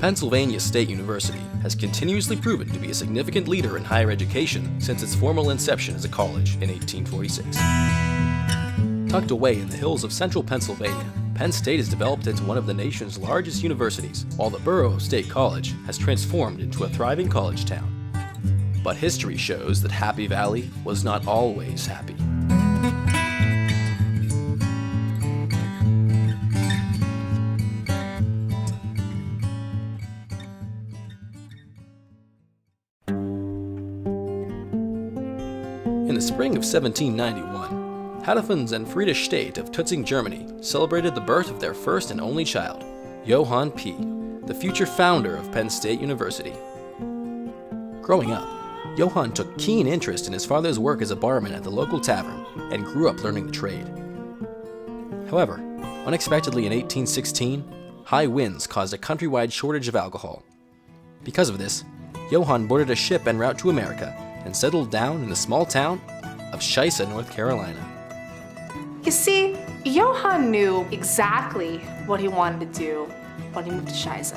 Pennsylvania State University has continuously proven to be a significant leader in higher education since its formal inception as a college in 1846. Tucked away in the hills of central Pennsylvania, Penn State has developed into one of the nation's largest universities, while the borough of State College has transformed into a thriving college town. But history shows that Happy Valley was not always happy. In the spring of 1791, Hadafens and Frieda State of Tutzing, Germany, celebrated the birth of their first and only child, Johann P., the future founder of Penn State University. Growing up, Johann took keen interest in his father's work as a barman at the local tavern and grew up learning the trade. However, unexpectedly in 1816, high winds caused a countrywide shortage of alcohol. Because of this, Johann boarded a ship en route to America and settled down in the small town of Scheisse, North Carolina. You see, Johann knew exactly what he wanted to do when he moved to Scheisse.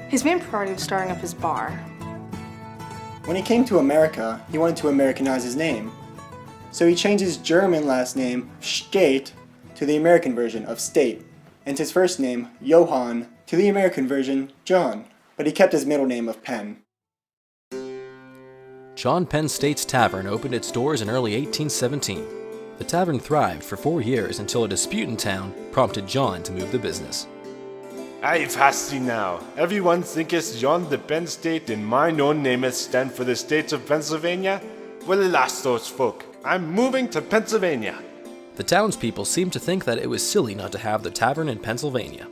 His main priority was starting up his bar. When he came to America, he wanted to Americanize his name. So he changed his German last name, State, to the American version of State, and his first name, Johann, to the American version, John. But he kept his middle name of Penn. John Penn State's Tavern opened its doors in early 1817. The tavern thrived for 4 years until a dispute in town prompted John to move the business. I've hasty now. Everyone thinketh John the Penn State and mine own name stand for the states of Pennsylvania? Well, alas those folk. I'm moving to Pennsylvania. The townspeople seemed to think that it was silly not to have the tavern in Pennsylvania.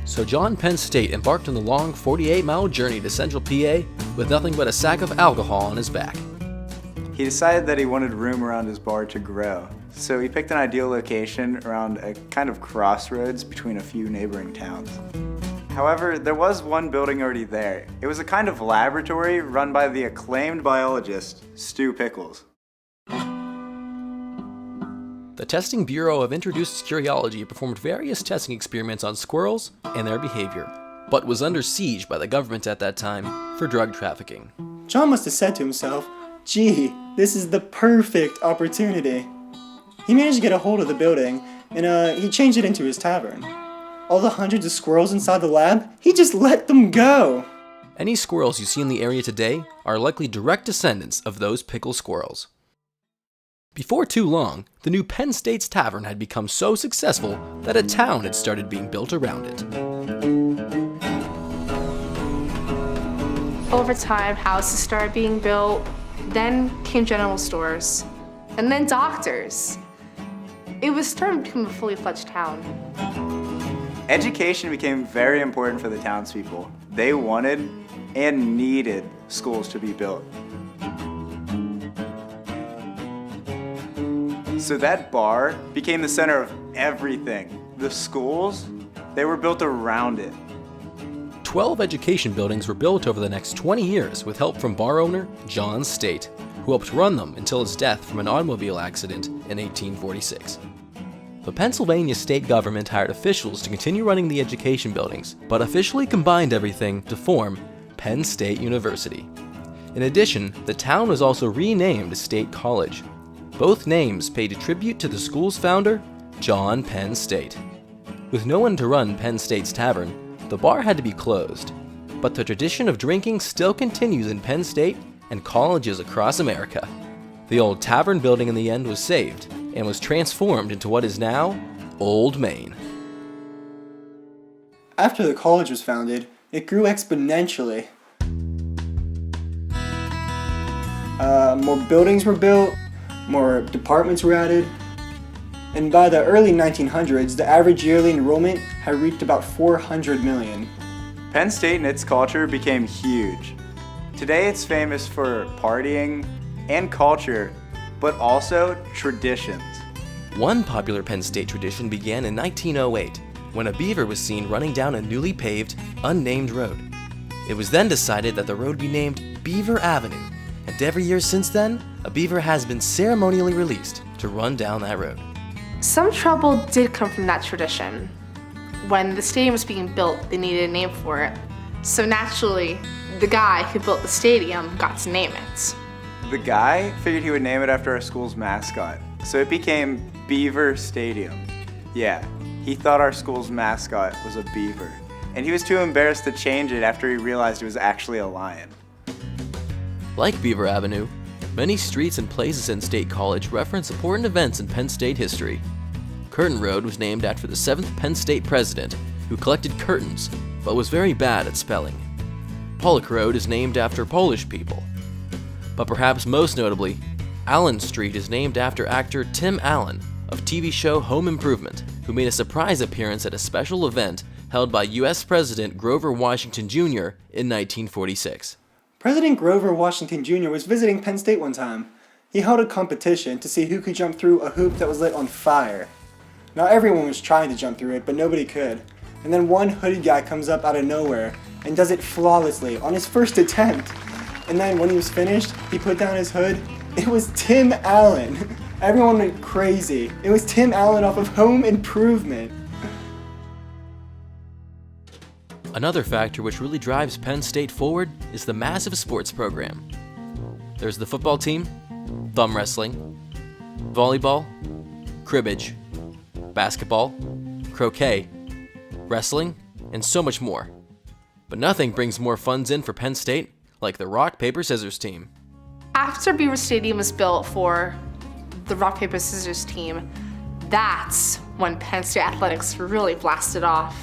So John Penn State embarked on the long 48-mile journey to central PA with nothing but a sack of alcohol on his back. He decided that he wanted room around his bar to grow, so he picked an ideal location around a kind of crossroads between a few neighboring towns. However, there was one building already there. It was a kind of laboratory run by the acclaimed biologist, Stu Pickles. The Testing Bureau of Introduced Curiology performed various testing experiments on squirrels and their behavior, but was under siege by the government at that time for drug trafficking. John must have said to himself, "Gee, this is the perfect opportunity." He managed to get a hold of the building, and he changed it into his tavern. All the hundreds of squirrels inside the lab, he just let them go. Any squirrels you see in the area today are likely direct descendants of those pickle squirrels. Before too long, the new Penn State's Tavern had become so successful that a town had started being built around it. Over time, houses started being built, then came general stores, and then doctors. It was starting to become a fully fledged town. Education became very important for the townspeople. They wanted and needed schools to be built. So that bar became the center of everything. The schools, they were built around it. 12 education buildings were built over the next 20 years with help from bar owner John State, who helped run them until his death from an automobile accident in 1846. The Pennsylvania state government hired officials to continue running the education buildings, but officially combined everything to form Penn State University. In addition, the town was also renamed State College. Both names paid tribute to the school's founder, John Penn State. With no one to run Penn State's Tavern, the bar had to be closed. But the tradition of drinking still continues in Penn State and colleges across America. The old tavern building in the end was saved and was transformed into what is now Old Main. After the college was founded, it grew exponentially. More buildings were built, more departments were added, and by the early 1900s, the average yearly enrollment had reached about 400 million. Penn State and its culture became huge. Today it's famous for partying and culture, but also traditions. One popular Penn State tradition began in 1908, when a beaver was seen running down a newly paved, unnamed road. It was then decided that the road be named Beaver Avenue, and every year since then, a beaver has been ceremonially released to run down that road. Some trouble did come from that tradition. when the stadium was being built, they needed a name for it. So naturally, the guy who built the stadium got to name it. The guy figured he would name it after our school's mascot, so it became Beaver Stadium. Yeah, he thought our school's mascot was a beaver, and he was too embarrassed to change it after he realized it was actually a lion. Like Beaver Avenue, many streets and places in State College reference important events in Penn State history. Curtin Road was named after the 7th Penn State president, who collected curtains, but was very bad at spelling. Pollock Road is named after Polish people. But perhaps most notably, Allen Street is named after actor Tim Allen of TV show Home Improvement, who made a surprise appearance at a special event held by U.S. President Grover Washington Jr. in 1946. President Grover Washington Jr. was visiting Penn State one time. He held a competition to see who could jump through a hoop that was lit on fire. Now everyone was trying to jump through it, but nobody could. And then one hooded guy comes up out of nowhere and does it flawlessly on his first attempt. And then when he was finished, he put down his hood. It was Tim Allen. Everyone went crazy. It was Tim Allen off of Home Improvement. Another factor which really drives Penn State forward is the massive sports program. There's the football team, thumb wrestling, volleyball, cribbage, basketball, croquet, wrestling, and so much more. But nothing brings more funds in for Penn State like the rock, paper, scissors team. After Beaver Stadium was built for the rock, paper, scissors team, that's when Penn State athletics really blasted off.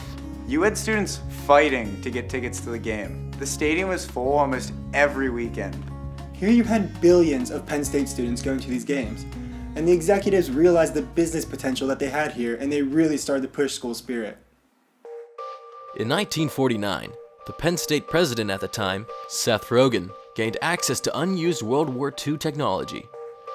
You had students fighting to get tickets to the game. The stadium was full almost every weekend. Here you had billions of Penn State students going to these games, and the executives realized the business potential that they had here, and they really started to push school spirit. In 1949, the Penn State president at the time, Seth Rogen, gained access to unused World War II technology.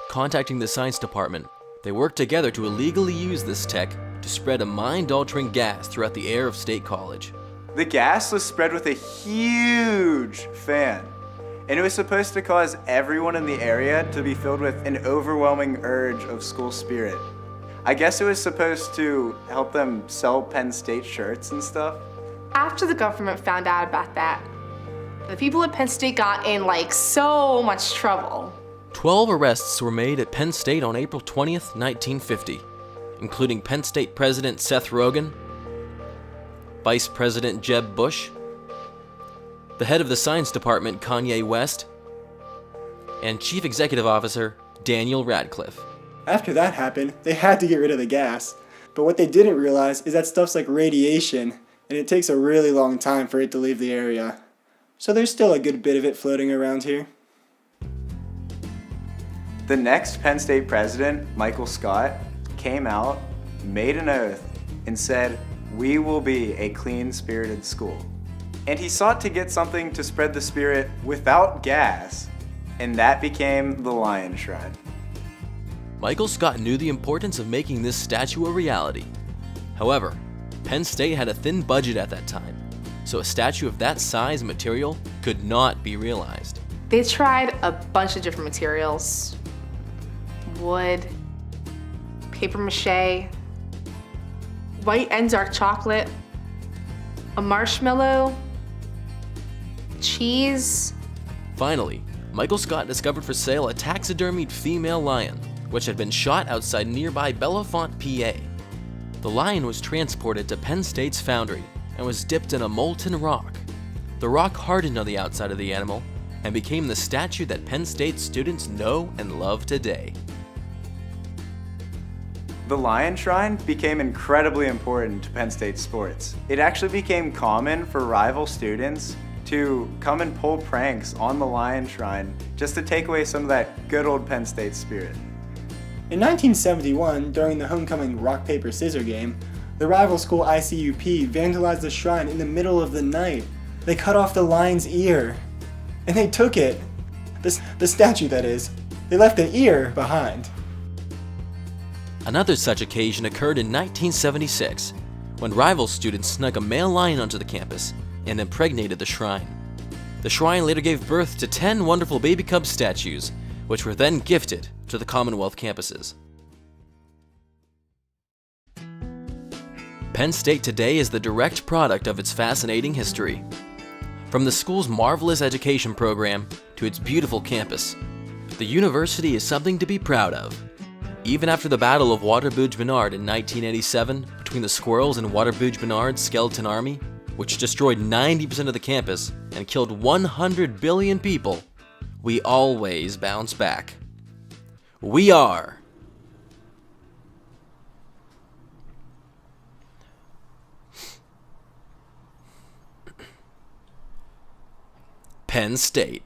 Contacting the science department, they worked together to illegally use this tech to spread a mind-altering gas throughout the air of State College. The gas was spread with a huge fan, and it was supposed to cause everyone in the area to be filled with an overwhelming urge of school spirit. I guess it was supposed to help them sell Penn State shirts and stuff. After the government found out about that, the people at Penn State got in so much trouble. 12 arrests were made at Penn State on April 20th, 1950, including Penn State President Seth Rogen, Vice President Jeb Bush, the head of the science department Kanye West, and Chief Executive Officer Daniel Radcliffe. After that happened, they had to get rid of the gas. But what they didn't realize is that stuff's like radiation, and it takes a really long time for it to leave the area. So there's still a good bit of it floating around here. The next Penn State president, Michael Scott, came out, made an oath, and said, "We will be a clean-spirited school." And he sought to get something to spread the spirit without gas, and that became the Lion Shrine. Michael Scott knew the importance of making this statue a reality. However, Penn State had a thin budget at that time, so a statue of that size and material could not be realized. They tried a bunch of different materials. Wood, paper mache, white and dark chocolate, a marshmallow, cheese. Finally, Michael Scott discovered for sale a taxidermied female lion, which had been shot outside nearby Bellefonte, PA. The lion was transported to Penn State's foundry and was dipped in a molten rock. The rock hardened on the outside of the animal and became the statue that Penn State students know and love today. The Lion Shrine became incredibly important to Penn State sports. It actually became common for rival students to come and pull pranks on the Lion Shrine just to take away some of that good old Penn State spirit. In 1971, during the homecoming rock, paper, scissors game, the rival school ICUP vandalized the shrine in the middle of the night. They cut off the lion's ear, and they took it. The statue, that is. They left the ear behind. Another such occasion occurred in 1976, when rival students snuck a male lion onto the campus and impregnated the shrine. The shrine later gave birth to 10 wonderful baby cub statues, which were then gifted to the Commonwealth campuses. Penn State today is the direct product of its fascinating history. From the school's marvelous education program to its beautiful campus, the university is something to be proud of. Even after the Battle of Waterbuge-Benard in 1987 between the Squirrels and Waterbuge-Benard's skeleton army, which destroyed 90% of the campus and killed 100 billion people, we always bounce back. We are Penn State.